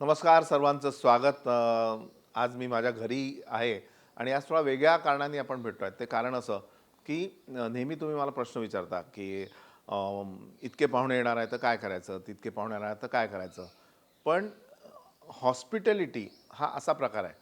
नमस्कार सर्वांचं स्वागत. आज मी माझ्या घरी आहे आणि आज थोडा वेगळ्या कारणाने आपण भेटतोय. ते कारण असं की नेहमी तुम्ही मला प्रश्न विचारता की इतके पाहुणे येणार आहे तर काय करायचं, तितके पाहुणे येणार आहे तर काय करायचं. पण हॉस्पिटॅलिटी हा असा प्रकार आहे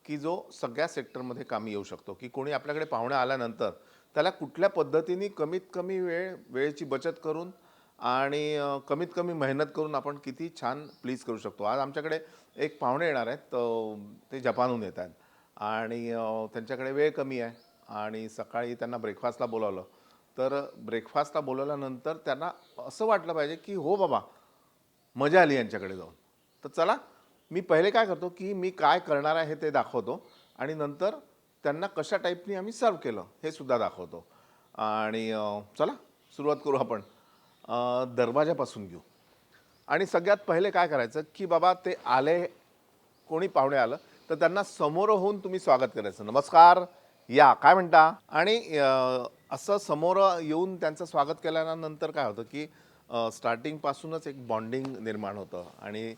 की जो सगळ्या सेक्टरमध्ये कामी येऊ शकतो. की कोणी आपल्याकडे पाहुणे आल्यानंतर त्याला कुठल्या पद्धतीने कमीत कमी वेळेची बचत करून आणि कमीत कमी मेहनत करून आपण किती छान प्लीज करू शकतो. आज आमच्याकडे एक पाहुणे येणार आहेत. ते जपानहून येत आहेत आणि त्यांच्याकडे वेळ कमी आहे आणि सकाळी त्यांना ब्रेकफास्टला बोलावलं. तर ब्रेकफास्टला बोलावल्यानंतर त्यांना असं वाटलं पाहिजे की हो बाबा, मजा आली यांच्याकडे जाऊन. तर चला, मी पहिले काय करतो की मी काय करणार आहे ते दाखवतो आणि नंतर त्यांना कशा टाईपनी आम्ही सर्व केलं हे सुद्धा दाखवतो. आणि चला सुरुवात करू आपण. दरवाजापासून घेऊ. आणि सगळ्यात पहिले काय करायचं की बाबा ते आले, कोणी पाहुणे आलं तर त्यांना समोर होऊन तुम्ही स्वागत करायचं. नमस्कार, या, काय म्हणता. आणि असं समोर येऊन त्यांचं स्वागत केल्यानंतर काय होतं की स्टार्टिंगपासूनच एक बॉन्डिंग निर्माण होतं आणि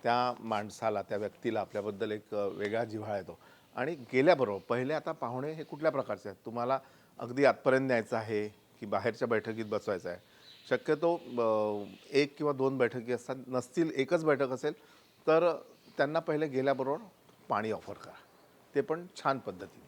त्या माणसाला, त्या व्यक्तीला आपल्याबद्दल एक वेगळा जिव्हाळा येतो. आणि गेल्याबरोबर पहिले आता पाहुणे हे कुठल्या प्रकारचे आहेत, तुम्हाला अगदी आतपर्यंत न्यायचं आहे की बाहेरच्या बैठकीत बसवायचं आहे. शक्यतो 1 किंवा 2 बैठकी असतात, नसतील एकच बैठक असेल तर त्यांना पहिले गेल्याबरोबर पाणी ऑफर करा, ते पण छान पद्धतीने.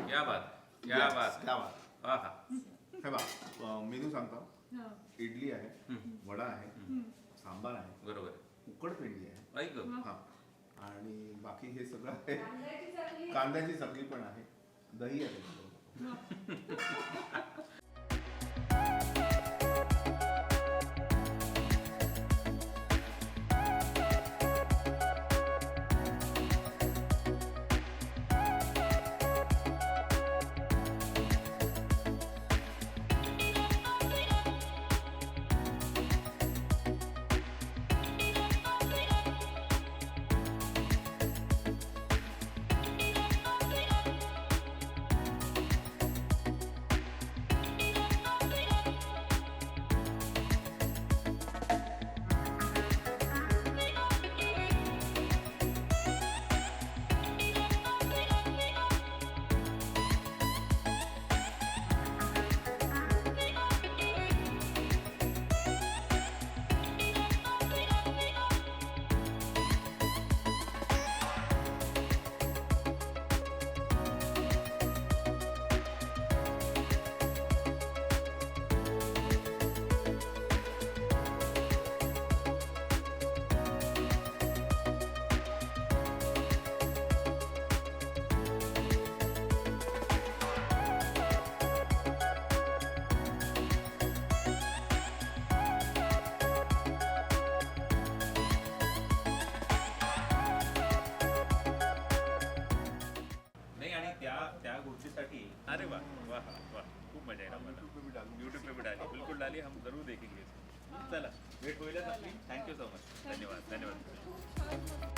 क्या बात, क्या बात, क्या बात. हा हा. हे बघा, मेनू सांगतो. इडली आहे, वडा आहे, सांबार आहे, बरोबर. उकडपेंडी आहे, ऐक गं. हां, आणि बाकी हे सगळं आहे. कांद्याची चटणी पण आहे, दही आहे. त्या गोष्टीसाठी अरे वाह वाह वाह, खूप मजा येईल. यूट्यूब पे भी डाली, बिल्कुल डाली, हम जरूर देखेंगे. चला, वेट होईलच आपली. Thank you so much. धन्यवाद धन्यवाद.